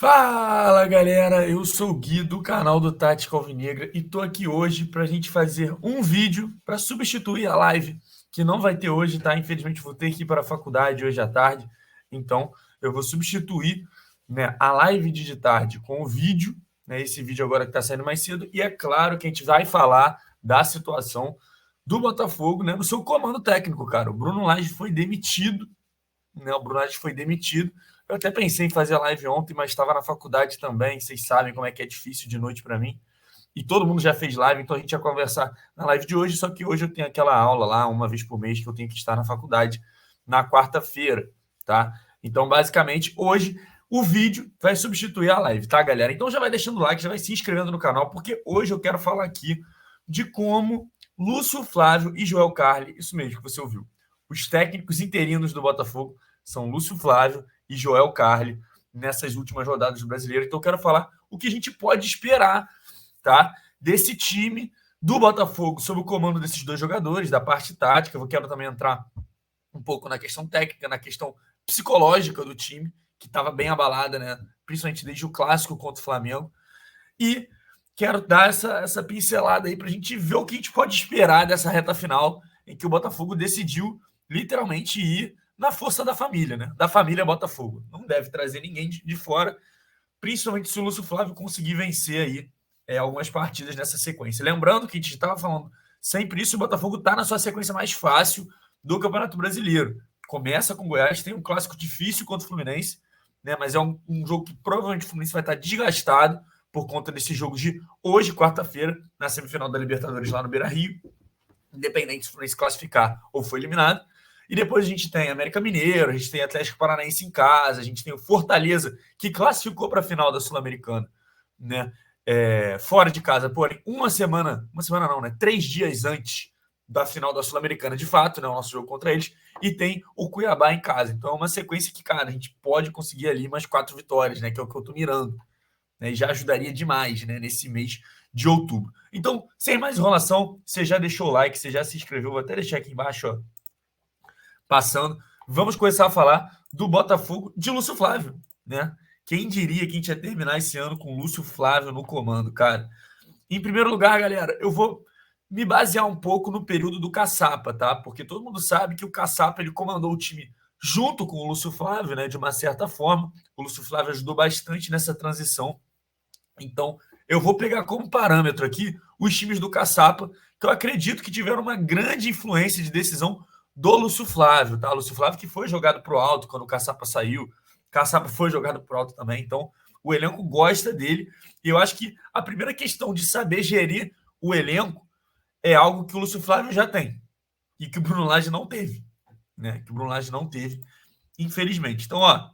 Fala galera, eu sou o Gui do canal do Tática Alvinegra e tô aqui hoje para a gente fazer um vídeo para substituir a live que não vai ter hoje, tá? Infelizmente vou ter que ir para a faculdade hoje à tarde, então eu vou substituir, né, a live de tarde com o vídeo, né? Esse vídeo agora que está saindo mais cedo e é claro que a gente vai falar da situação do Botafogo, né, no seu comando técnico, cara. O Bruno Lage foi demitido, né? O Bruno Lage foi demitido. Eu até pensei em fazer a live ontem, mas estava na faculdade também. Vocês sabem como é que é difícil de noite para mim. E todo mundo já fez live, então a gente ia conversar na live de hoje. Só que hoje eu tenho aquela aula lá, uma vez por mês, que eu tenho que estar na faculdade na quarta-feira, tá? Então, basicamente, hoje o vídeo vai substituir a live, tá, galera? Então já vai deixando o like, já vai se inscrevendo no canal, porque hoje eu quero falar aqui de como Lúcio Flávio e Joel Carli, isso mesmo que você ouviu, os técnicos interinos do Botafogo são Lúcio Flávio e Joel Carli nessas últimas rodadas do Brasileiro. Então eu quero falar o que a gente pode esperar, tá, desse time do Botafogo sob o comando desses dois jogadores, da parte tática. Eu quero também entrar um pouco na questão técnica, na questão psicológica do time, que estava bem abalada, né? Principalmente desde o clássico contra o Flamengo. E quero dar essa pincelada aí para a gente ver o que a gente pode esperar dessa reta final, em que o Botafogo decidiu literalmente ir na força da família, né? Da família Botafogo. Não deve trazer ninguém de fora, principalmente se o Lúcio Flávio conseguir vencer aí algumas partidas nessa sequência. Lembrando que a gente estava falando sempre isso, o Botafogo está na sua sequência mais fácil do Campeonato Brasileiro. Começa com o Goiás, tem um clássico difícil contra o Fluminense, né? Mas é um jogo que provavelmente o Fluminense vai estar desgastado por conta desse jogo de hoje, quarta-feira, na semifinal da Libertadores lá no Beira-Rio, independente se o Fluminense classificar ou foi eliminado. E depois a gente tem América Mineiro, a gente tem Atlético Paranaense em casa, a gente tem o Fortaleza, que classificou para a final da Sul-Americana, né? Fora de casa, porém, uma semana não, né? 3 dias antes da final da Sul-Americana, de fato, né? O nosso jogo contra eles, e tem o Cuiabá em casa. Então é uma sequência que, cara, a gente pode conseguir ali umas 4 vitórias, né? Que é o que eu tô mirando, né? E já ajudaria demais, né? Nesse mês de outubro. Então, sem mais enrolação, você já deixou o like, você já se inscreveu, vou até deixar aqui embaixo, ó, passando. Vamos começar a falar do Botafogo de Lúcio Flávio, né? Quem diria que a gente ia terminar esse ano com Lúcio Flávio no comando, cara? Em primeiro lugar, galera, eu vou me basear um pouco no período do Caçapa, tá? Porque todo mundo sabe que o Caçapa ele comandou o time junto com o Lúcio Flávio, né? De uma certa forma. O Lúcio Flávio ajudou bastante nessa transição. Então, eu vou pegar como parâmetro aqui os times do Caçapa, que eu acredito que tiveram uma grande influência de decisão do Lúcio Flávio, tá? Lúcio Flávio que foi jogado para o alto quando o Caçapa saiu, Caçapa foi jogado para o alto também, então o elenco gosta dele, e eu acho que a primeira questão de saber gerir o elenco é algo que o Lúcio Flávio já tem, e que o Bruno Lage não teve, né? Que o Bruno Lage não teve, infelizmente. Então, ó,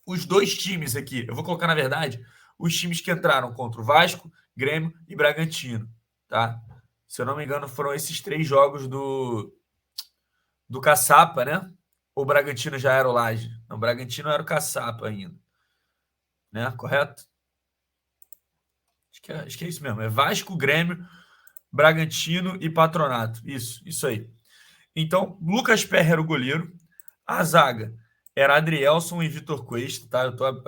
os dois times aqui, eu vou colocar, na verdade, os times que entraram contra o Vasco, Grêmio e Bragantino, tá? Se eu não me engano, foram esses 3 jogos do Caçapa, né? Ou o Bragantino já era o Laje? Não, o Bragantino era o Caçapa ainda, né? Correto? Acho que é isso mesmo. É Vasco, Grêmio, Bragantino e Patronato. Isso aí. Então, Lucas Perry era o goleiro. A zaga era Adrielson e Vitor Cuesta, tá? Eu tô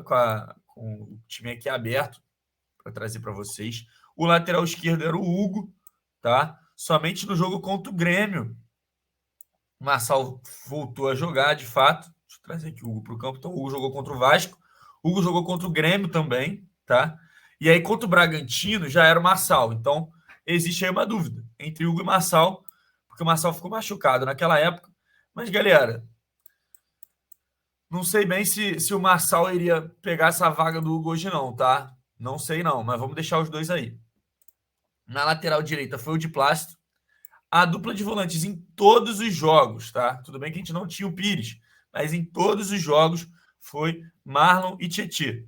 com o time aqui aberto para trazer para vocês. O lateral esquerdo era o Hugo, tá? Somente no jogo contra o Grêmio, o Marçal voltou a jogar, de fato. Deixa eu trazer aqui o Hugo para o campo. Então, o Hugo jogou contra o Vasco. O Hugo jogou contra o Grêmio também, tá? E aí, contra o Bragantino, já era o Marçal. Então, existe aí uma dúvida entre Hugo e Marçal, porque o Marçal ficou machucado naquela época. Mas, galera, não sei bem se o Marçal iria pegar essa vaga do Hugo hoje, não, tá? Não sei, não, mas vamos deixar os dois aí. Na lateral direita foi o de Plástico. A dupla de volantes em todos os jogos, tá? Tudo bem que a gente não tinha o Pires, mas em todos os jogos foi Marlon e Tietê.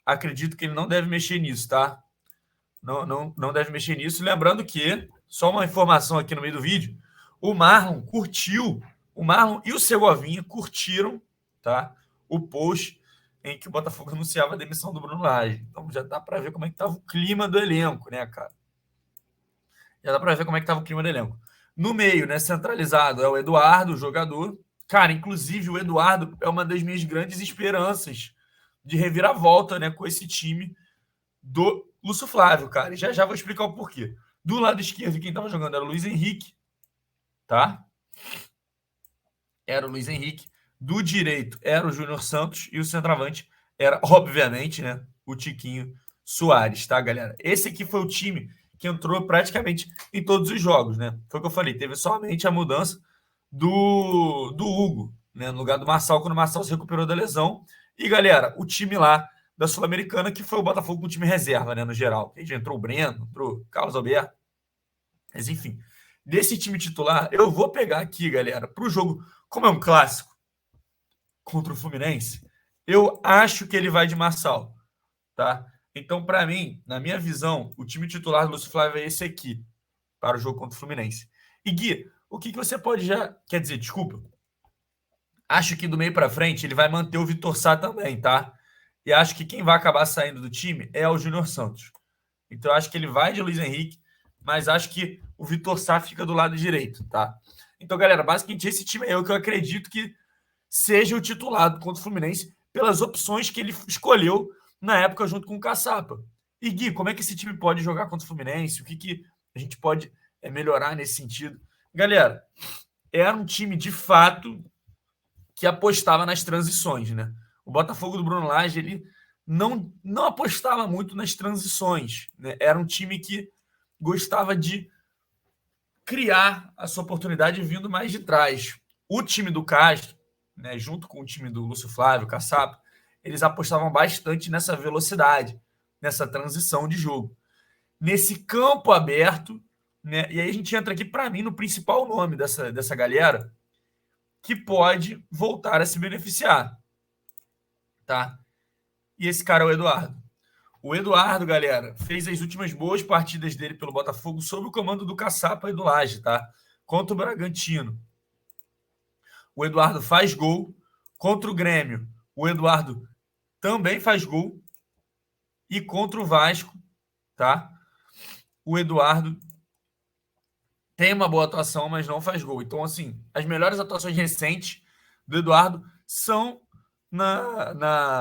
Acredito que ele não deve mexer nisso, tá? Não deve mexer nisso. Lembrando que, só uma informação aqui no meio do vídeo, o Marlon e o Segovinha curtiram, tá? O post em que o Botafogo anunciava a demissão do Bruno Lage. Então já dá para ver como é que estava o clima do elenco, né, cara? Já dá para ver como é que estava o clima do elenco. No meio, né, centralizado, é o Eduardo, o jogador. Cara, inclusive o Eduardo é uma das minhas grandes esperanças de reviravolta, né, com esse time do Lúcio Flávio, cara. E já já vou explicar o porquê. Do lado esquerdo, quem estava jogando era o Luiz Henrique, tá? Era o Luiz Henrique. Do direito era o Júnior Santos e o centroavante era, obviamente, né, o Tiquinho Soares, tá, galera? Esse aqui foi o time que entrou praticamente em todos os jogos, né? Foi o que eu falei, teve somente a mudança do Hugo, né, no lugar do Marçal, quando o Marçal se recuperou da lesão. E, galera, o time lá da Sul-Americana, que foi o Botafogo com o time reserva, né, no geral. Já entrou o Breno, entrou o Carlos Alberto. Mas, enfim, desse time titular, eu vou pegar aqui, galera, para o jogo, como é um clássico contra o Fluminense, eu acho que ele vai de Marçal, tá? Então, para mim, na minha visão, o time titular do Lúcio Flávio é esse aqui, para o jogo contra o Fluminense. E, Gui, o que você pode já... Quer dizer, desculpa. Acho que do meio para frente ele vai manter o Vitor Sá também, tá? E acho que quem vai acabar saindo do time é o Júnior Santos. Então, acho que ele vai de Luiz Henrique, mas acho que o Vitor Sá fica do lado direito, tá? Então, galera, basicamente esse time é o que eu acredito que seja o titular contra o Fluminense pelas opções que ele escolheu na época junto com o Caçapa. E, Gui, como é que esse time pode jogar contra o Fluminense? O que a gente pode melhorar nesse sentido? Galera, era um time de fato que apostava nas transições, né? O Botafogo do Bruno Lage, ele não apostava muito nas transições, né? Era um time que gostava de criar a sua oportunidade vindo mais de trás. O time do Castro, né, junto com o time do Lúcio Flávio, Caçapa, eles apostavam bastante nessa velocidade, nessa transição de jogo. Nesse campo aberto, né? E aí a gente entra aqui, para mim, no principal nome dessa galera, que pode voltar a se beneficiar, tá? E esse cara é o Eduardo. O Eduardo, galera, fez as últimas boas partidas dele pelo Botafogo sob o comando do Caçapa e do Lage, tá? Contra o Bragantino. O Eduardo faz gol. Contra o Grêmio, o Eduardo também faz gol. E contra o Vasco, tá? O Eduardo tem uma boa atuação, mas não faz gol. Então, assim, as melhores atuações recentes do Eduardo são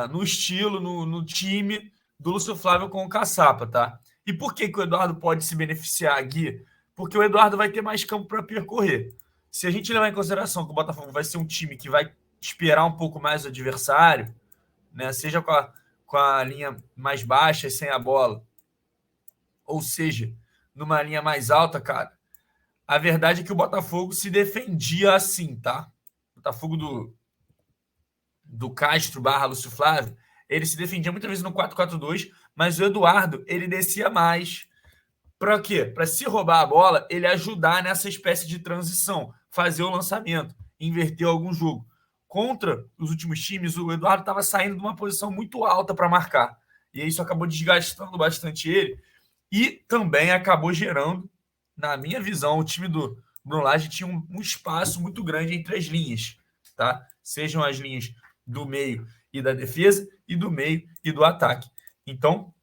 no estilo, no time do Lúcio Flávio com o Caçapa, tá? E por que o Eduardo pode se beneficiar aqui? Porque o Eduardo vai ter mais campo para percorrer. Se a gente levar em consideração que o Botafogo vai ser um time que vai esperar um pouco mais o adversário, né? Seja com a linha mais baixa e sem a bola, ou seja, numa linha mais alta, cara, a verdade é que o Botafogo se defendia assim, tá? O Botafogo do Castro barra Lúcio Flávio, ele se defendia muitas vezes no 4-4-2, mas o Eduardo, ele descia mais. Para quê? Para se roubar a bola, ele ajudar nessa espécie de transição, fazer o lançamento, inverter algum jogo. Contra os últimos times, o Eduardo estava saindo de uma posição muito alta para marcar. E isso acabou desgastando bastante ele. E também acabou gerando, na minha visão, o time do Bruno Lage tinha um espaço muito grande entre as linhas, tá? Sejam as linhas do meio e da defesa, e do meio e do ataque. Então,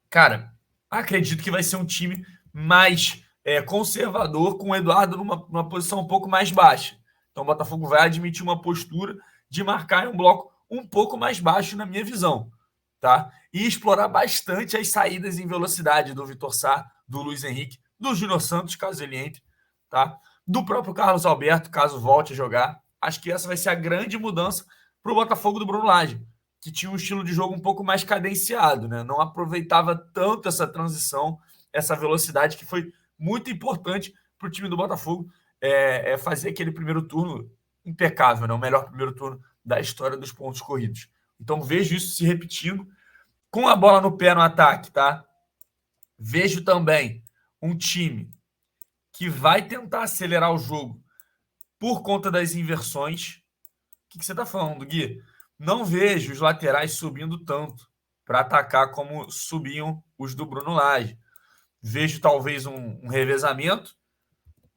cara, acredito que vai ser um time mais conservador, com o Eduardo numa posição um pouco mais baixa. Então, o Botafogo vai admitir uma postura de marcar em um bloco um pouco mais baixo, na minha visão, tá? E explorar bastante as saídas em velocidade do Vitor Sá, do Luiz Henrique, do Júnior Santos, caso ele entre, tá? Do próprio Carlos Alberto, caso volte a jogar. Acho que essa vai ser a grande mudança para o Botafogo do Bruno Lage, que tinha um estilo de jogo um pouco mais cadenciado, né? Não aproveitava tanto essa transição, essa velocidade, que foi muito importante para o time do Botafogo fazer aquele primeiro turno impecável, né? O melhor primeiro turno da história dos pontos corridos. Então, vejo isso se repetindo com a bola no pé no ataque, tá? Vejo também um time que vai tentar acelerar o jogo por conta das inversões. O que você está falando, Gui? Não vejo os laterais subindo tanto para atacar como subiam os do Bruno Lage. Vejo talvez um revezamento,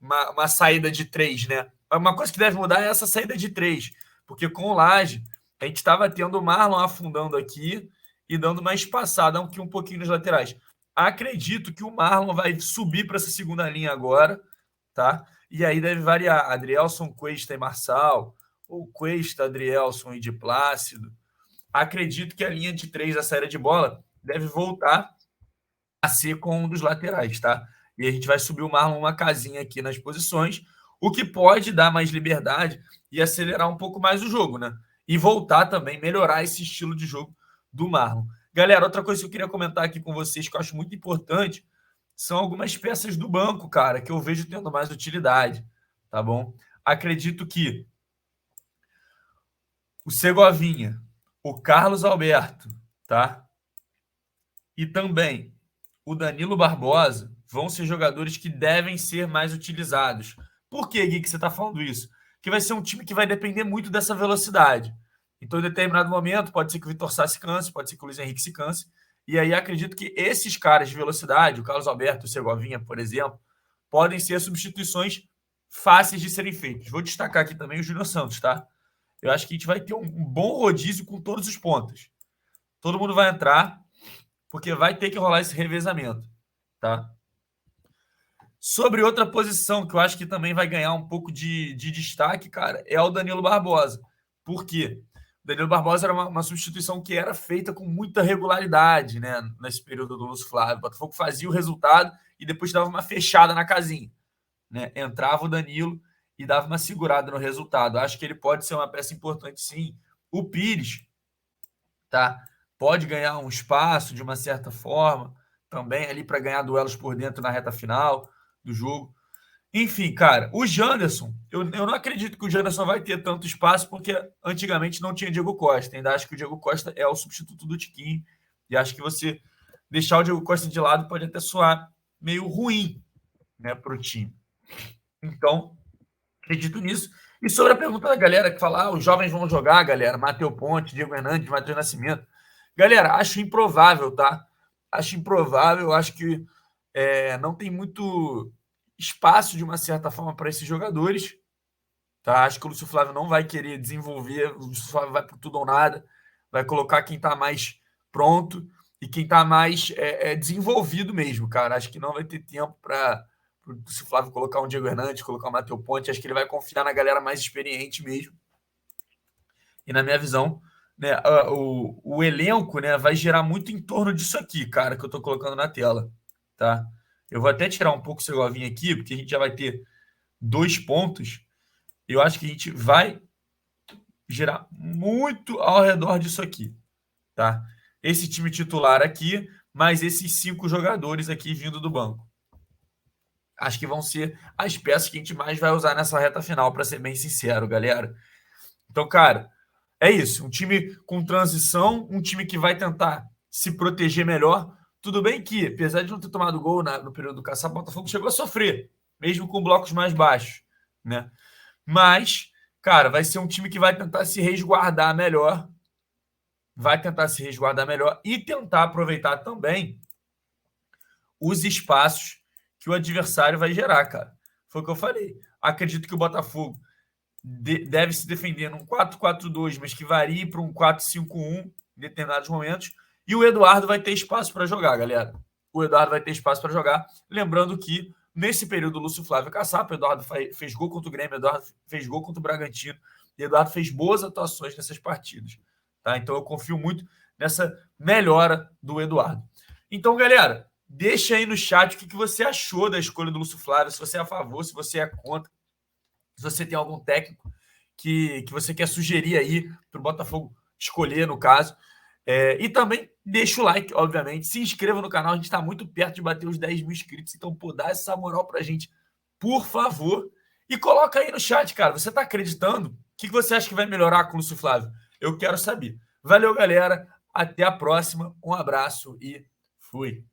uma saída de três, né? Uma coisa que deve mudar é essa saída de três, porque com o Lage a gente estava tendo o Marlon afundando aqui e dando uma espaçada aqui um pouquinho nos laterais. Acredito que o Marlon vai subir para essa segunda linha agora, tá? E aí deve variar. Adrielson, Cuesta e Marçal, ou Cuesta, Adrielson e de Plácido, acredito que a linha de 3 da saída de bola deve voltar a ser com um dos laterais, tá? E a gente vai subir o Marlon uma casinha aqui nas posições, o que pode dar mais liberdade e acelerar um pouco mais o jogo, né? E voltar também, melhorar esse estilo de jogo do Marlon. Galera, outra coisa que eu queria comentar aqui com vocês, que eu acho muito importante, são algumas peças do banco, cara, que eu vejo tendo mais utilidade, tá bom? Acredito que o Segovinha, o Carlos Alberto, tá? E também o Danilo Barbosa vão ser jogadores que devem ser mais utilizados. Por que, Gui, que você está falando isso? Que vai ser um time que vai depender muito dessa velocidade. Então, em determinado momento, pode ser que o Vitor Sá se canse, pode ser que o Luiz Henrique se canse. E aí acredito que esses caras de velocidade, o Carlos Alberto, o Segovinha, por exemplo, podem ser substituições fáceis de serem feitas. Vou destacar aqui também o Júnior Santos, tá? Eu acho que a gente vai ter um bom rodízio com todos os pontos. Todo mundo vai entrar, porque vai ter que rolar esse revezamento, tá? Sobre outra posição que eu acho que também vai ganhar um pouco de destaque, cara, é o Danilo Barbosa. Por quê? O Danilo Barbosa era uma substituição que era feita com muita regularidade, né? Nesse período do Lúcio Flávio. O Botafogo fazia o resultado e depois dava uma fechada na casinha, né? Entrava o Danilo e dava uma segurada no resultado. Acho que ele pode ser uma peça importante, sim. O Pires, tá? Pode ganhar um espaço de uma certa forma também ali para ganhar duelos por dentro na reta final do jogo. Enfim, cara, o Janderson, eu não acredito que o Janderson vai ter tanto espaço, porque antigamente não tinha Diego Costa. Ainda acho que o Diego Costa é o substituto do Tiquinho. E acho que você deixar o Diego Costa de lado pode até soar meio ruim, né, para o time. Então, acredito nisso. E sobre a pergunta da galera que fala, os jovens vão jogar, galera, Matheus Ponte, Diego Hernandes, Matheus Nascimento. Galera, acho improvável, tá? Acho improvável, acho que não tem muito espaço, de uma certa forma, para esses jogadores. Tá? Acho que o Lúcio Flávio não vai querer desenvolver, o Lúcio Flávio vai por tudo ou nada, vai colocar quem está mais pronto e quem está mais desenvolvido mesmo, cara. Acho que não vai ter tempo para o Lúcio Flávio colocar um Diego Hernandes, colocar um Matheus Ponte. Acho que ele vai confiar na galera mais experiente mesmo. E na minha visão, né, o elenco, né, vai gerar muito em torno disso aqui, cara, que eu estou colocando na tela, tá? Eu vou até tirar um pouco o Segovinha aqui, porque a gente já vai ter 2 pontos. Eu acho que a gente vai girar muito ao redor disso aqui, tá? Esse time titular aqui, mais esses 5 jogadores aqui vindo do banco. Acho que vão ser as peças que a gente mais vai usar nessa reta final, para ser bem sincero, galera. Então, cara, é isso. Um time com transição, um time que vai tentar se proteger melhor. Tudo bem que, apesar de não ter tomado gol no período do caçar, o Botafogo chegou a sofrer, mesmo com blocos mais baixos, né? Mas, cara, vai ser um time que vai tentar se resguardar melhor. Vai tentar se resguardar melhor e tentar aproveitar também os espaços que o adversário vai gerar, cara. Foi o que eu falei. Acredito que o Botafogo deve se defender num 4-4-2, mas que varie para um 4-5-1 em determinados momentos. E o Eduardo vai ter espaço para jogar, galera. O Eduardo vai ter espaço para jogar. Lembrando que, nesse período, o Lúcio Flávio Caçapa, o Eduardo fez gol contra o Grêmio, o Eduardo fez gol contra o Bragantino, e o Eduardo fez boas atuações nessas partidas. Tá? Então, eu confio muito nessa melhora do Eduardo. Então, galera, deixa aí no chat o que você achou da escolha do Lúcio Flávio, se você é a favor, se você é contra, se você tem algum técnico que você quer sugerir aí para o Botafogo escolher, no caso. E também deixa o like, obviamente. Se inscreva no canal, a gente está muito perto de bater os 10 mil inscritos. Então, pô, dá essa moral para a gente, por favor. E coloca aí no chat, cara. Você está acreditando? O que você acha que vai melhorar com o Lúcio Flávio? Eu quero saber. Valeu, galera. Até a próxima. Um abraço e fui.